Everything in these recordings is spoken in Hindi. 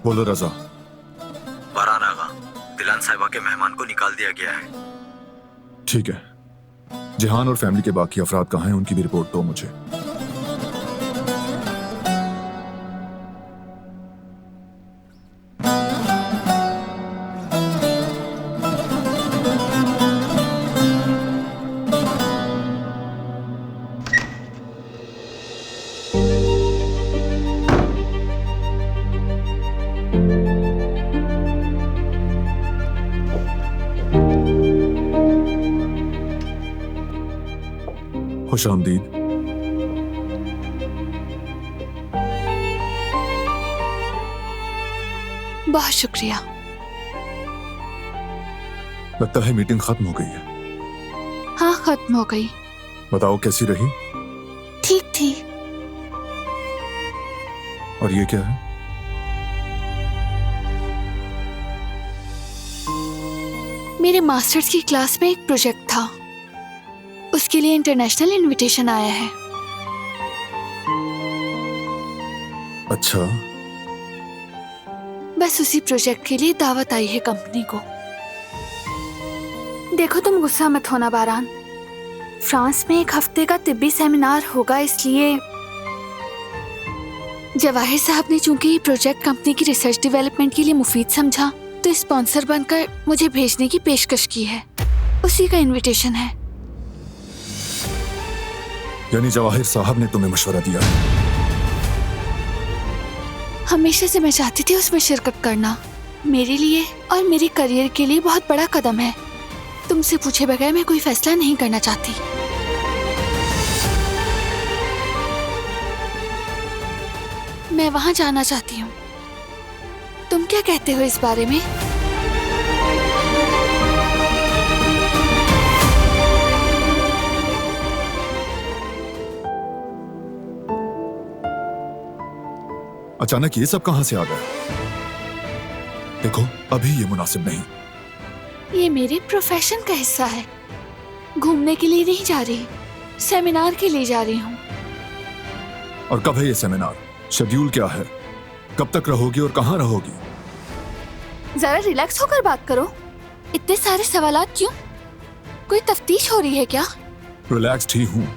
बोलो रजा। बारान आगा, दिलान साहिबा के मेहमान को निकाल दिया गया है। ठीक है, जिहान और फैमिली के बाकी अफराद कहाँ हैं, उनकी भी रिपोर्ट दो मुझे। खुश आमदीद। बहुत शुक्रिया। लगता है मीटिंग खत्म हो गई है। हाँ, खत्म हो गई। बताओ कैसी रही? ठीक थी। और ये क्या है? मेरे मास्टर्स की क्लास में एक प्रोजेक्ट था, उसके लिए इंटरनेशनल इनविटेशन आया है। अच्छा, बस उसी प्रोजेक्ट के लिए दावत आई है कंपनी को। देखो, तुम गुस्सा मत होना बारान। फ्रांस में 1 हफ्ते का तिब्बी सेमिनार होगा, इसलिए जवाहिर साहब ने चूंकि ये प्रोजेक्ट कंपनी की रिसर्च डेवलपमेंट के लिए मुफीद समझा, तो स्पॉन्सर बनकर मुझे भेजने की पेशकश की है। उसी का इनविटेशन है। यानी जवाहिर साहब ने तुम्हें मशवरा दिया? हमेशा से मैं चाहती थी उसमें शिरकत करना। मेरे लिए और मेरे करियर के लिए बहुत बड़ा कदम है। तुमसे पूछे बगैर मैं कोई फैसला नहीं करना चाहती। मैं वहां जाना चाहती हूँ। तुम क्या कहते हो इस बारे में? अचानक ये सब कहां से आ गया? देखो, अभी ये मुनासिब नहीं। ये मेरे प्रोफेशन का हिस्सा है। घूमने के लिए नहीं जा रही, सेमिनार के लिए जा रही हूँ। और कब है ये सेमिनार? शेड्यूल क्या है? कब तक रहोगी और कहाँ रहोगी? जरा रिलैक्स होकर बात करो। इतने सारे सवालात क्यों? कोई तफ्तीश हो रही है क्या? रिलैक्स्ड ही हूँ।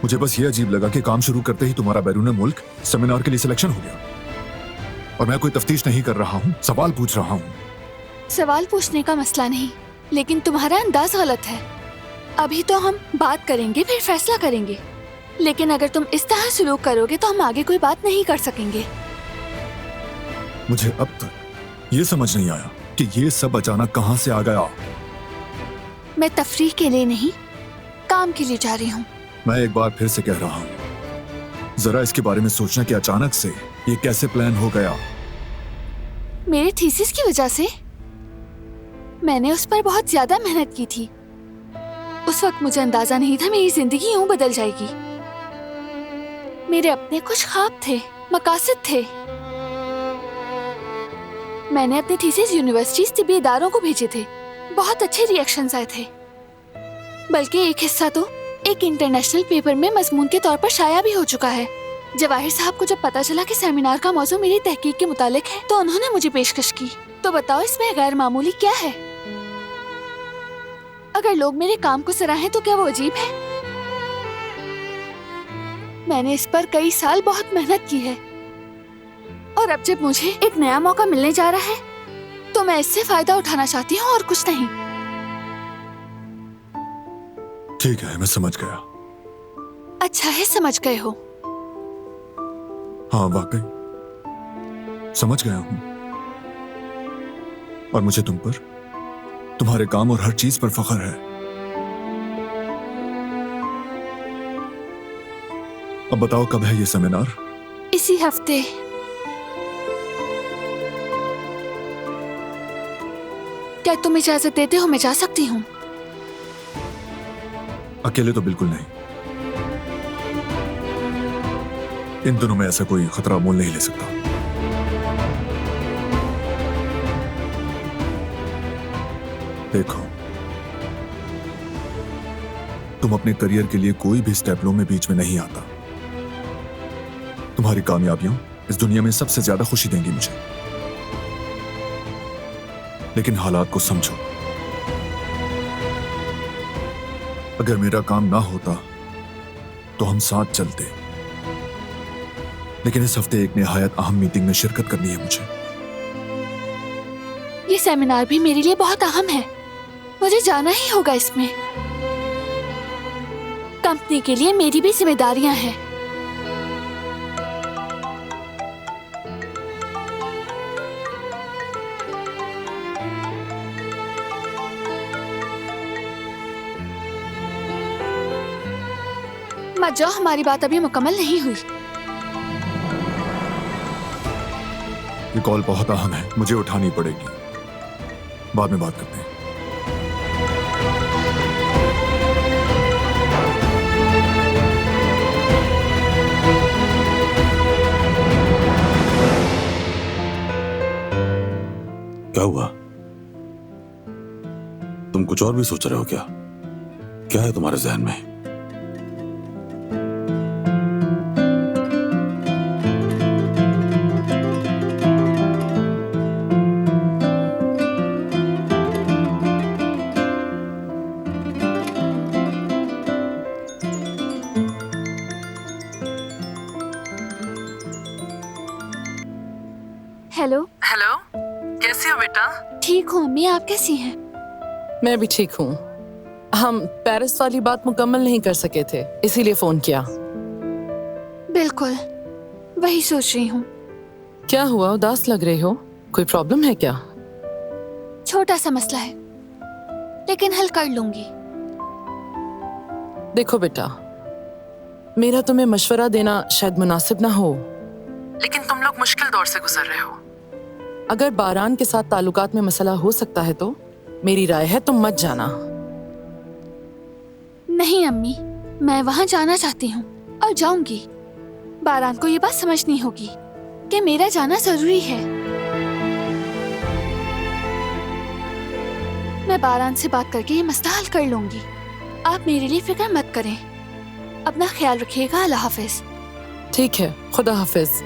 मुझे बस ये अजीब लगा कि काम शुरू करते ही तुम्हारा बैरून मुल्क सेमिनार के लिए सिलेक्शन हो गया। और मैं कोई तफ्तीश नहीं कर रहा हूँ, सवाल पूछ रहा हूँ। सवाल पूछने का मसला नहीं, लेकिन तुम्हारा अंदाज गलत है। अभी तो हम बात करेंगे, फिर फैसला करेंगे। लेकिन अगर तुम इस तरह सलूक करोगे तो हम आगे कोई बात नहीं कर सकेंगे। मुझे अब तक ये समझ नहीं आया कि ये सब अचानक कहाँ से आ गया। मैं तफरीह के लिए नहीं, काम के लिए जा रही हूँ। मैं एक बार फिर से कह रहा हूँ, जरा इसके बारे में सोचना कि अचानक से ये कैसे प्लान हो गया। मेरे थीसिस की वजह से मैंने उस पर बहुत ज्यादा मेहनत की थी। उस वक्त मुझे अंदाजा नहीं था मेरी जिंदगी यूं बदल जाएगी। मेरे अपने कुछ ख्वाब थे, मकासद थे। मैंने अपने थीसिस यूनिवर्सिटीज, तिब्बी इदारों को भेजे थे। बहुत अच्छे रिएक्शंस आए थे। बल्कि एक हिस्सा तो एक इंटरनेशनल पेपर में मजमून के तौर पर शाया भी हो चुका है। जवाहिर साहब को जब पता चला कि सेमिनार का मौजू मेरी तहकीक के मुतालिक है, तो उन्होंने मुझे पेशकश की। तो बताओ, इसमें गैर मामूली क्या है? अगर लोग मेरे काम को सराहें तो क्या वो अजीब है? मैंने इस पर कई साल बहुत मेहनत की है, और अब जब मुझे एक नया मौका मिलने जा रहा है तो मैं इससे फायदा उठाना चाहती हूँ और कुछ नहीं। ठीक है, मैं समझ गया। अच्छा है, समझ गए हो। हाँ, वाकई समझ गया हूं। और मुझे तुम पर, तुम्हारे काम और हर चीज पर फख्र है। अब बताओ, कब है ये सेमिनार? इसी हफ्ते। क्या तुम इजाजत देते हो मैं जा सकती हूँ? अकेले तो बिल्कुल नहीं। इन दोनों में ऐसा कोई खतरा मोल नहीं ले सकता। देखो, तुम अपने करियर के लिए कोई भी स्टेप लो, में बीच में नहीं आता। तुम्हारी कामयाबियों इस दुनिया में सबसे ज्यादा खुशी देंगी मुझे। लेकिन हालात को समझो। अगर मेरा काम ना होता तो हम साथ चलते, लेकिन इस हफ्ते एक निहायत अहम मीटिंग में शिरकत करनी है मुझे। ये सेमिनार भी मेरे लिए बहुत अहम है, मुझे जाना ही होगा इसमें। कंपनी के लिए मेरी भी जिम्मेदारियां हैं। मत जाओ, हमारी बात अभी मुकम्मल नहीं हुई। ये कॉल बहुत अहम है, मुझे उठानी पड़ेगी। बाद में बात करते हैं। क्या हुआ? तुम कुछ और भी सोच रहे हो क्या? क्या है तुम्हारे जहन में? हेलो। हेलो, कैसी हो बेटा? ठीक हूँ अम्मी, आप कैसी हैं? मैं भी ठीक हूँ। हम पेरिस वाली बात मुकम्मल नहीं कर सके थे, इसीलिए फोन किया। बिल्कुल वही सोच रही हूँ। क्या हुआ, उदास लग रही हो? कोई प्रॉब्लम है क्या? छोटा सा मसला है, लेकिन हल कर लूंगी। देखो बेटा, मेरा तुम्हें मशवरा देना शायद मुनासिब ना हो, लेकिन तुम लोग मुश्किल दौर से गुजर रहे हो। अगर बारान के साथ ताल्लुकात में मसला हो सकता है तो मेरी राय है तुम मत जाना। नहीं अम्मी, मैं वहां जाना चाहती हूँ और जाऊंगी। बारान को ये बात समझनी होगी कि मेरा जाना जरूरी है। मैं बारान से बात करके ये मसला हल कर लूंगी। आप मेरे लिए फिक्र मत करें। अपना ख्याल रखिएगा। अल्लाह हाफिज। ठीक है, खुदा हाफिज।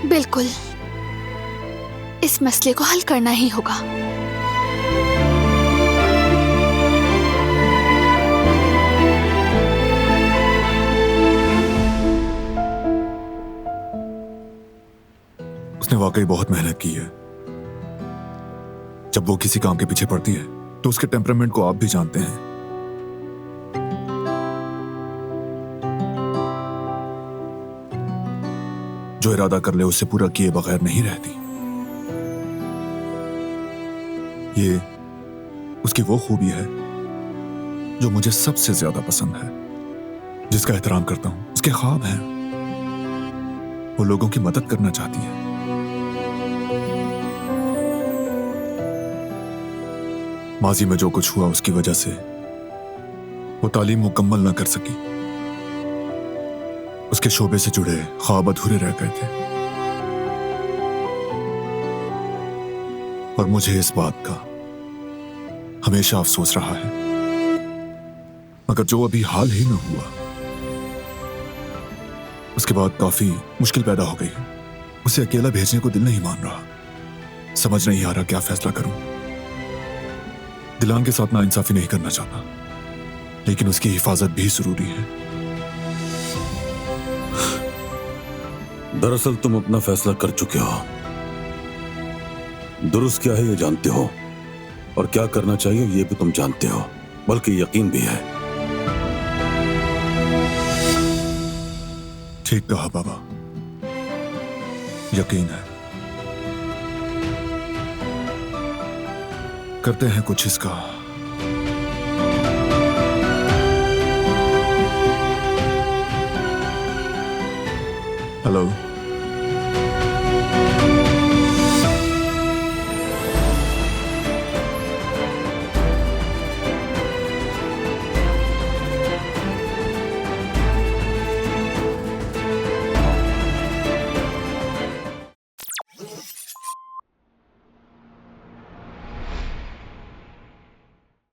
बिल्कुल, इस मसले को हल करना ही होगा। उसने वाकई बहुत मेहनत की है। जब वो किसी काम के पीछे पड़ती है तो उसके टेम्परामेंट को आप भी जानते हैं। जो इरादा कर ले उससे पूरा किए बगैर नहीं रहती। ये उसकी वो खूबी है जो मुझे सबसे ज्यादा पसंद है, जिसका एहतराम करता हूं। उसके ख्वाब हैं, वो लोगों की मदद करना चाहती है। माजी में जो कुछ हुआ उसकी वजह से वो तालीम मुकम्मल ना कर सकी। उसके शोबे से जुड़े ख्वाब अधूरे रह गए थे और मुझे इस बात का हमेशा अफसोस रहा है। मगर जो अभी हाल ही में हुआ उसके बाद काफी मुश्किल पैदा हो गई है। उसे अकेला भेजने को दिल नहीं मान रहा। समझ नहीं आ रहा क्या फैसला करूं। दिलान के साथ नाइंसाफी नहीं करना चाहता, लेकिन उसकी हिफाजत भी जरूरी है। दरअसल तुम अपना फैसला कर चुके हो। दुरुस्त क्या है ये जानते हो, और क्या करना चाहिए ये भी तुम जानते हो, बल्कि यकीन भी है। ठीक कहा बाबा, यकीन है। करते हैं कुछ इसका। हेलो।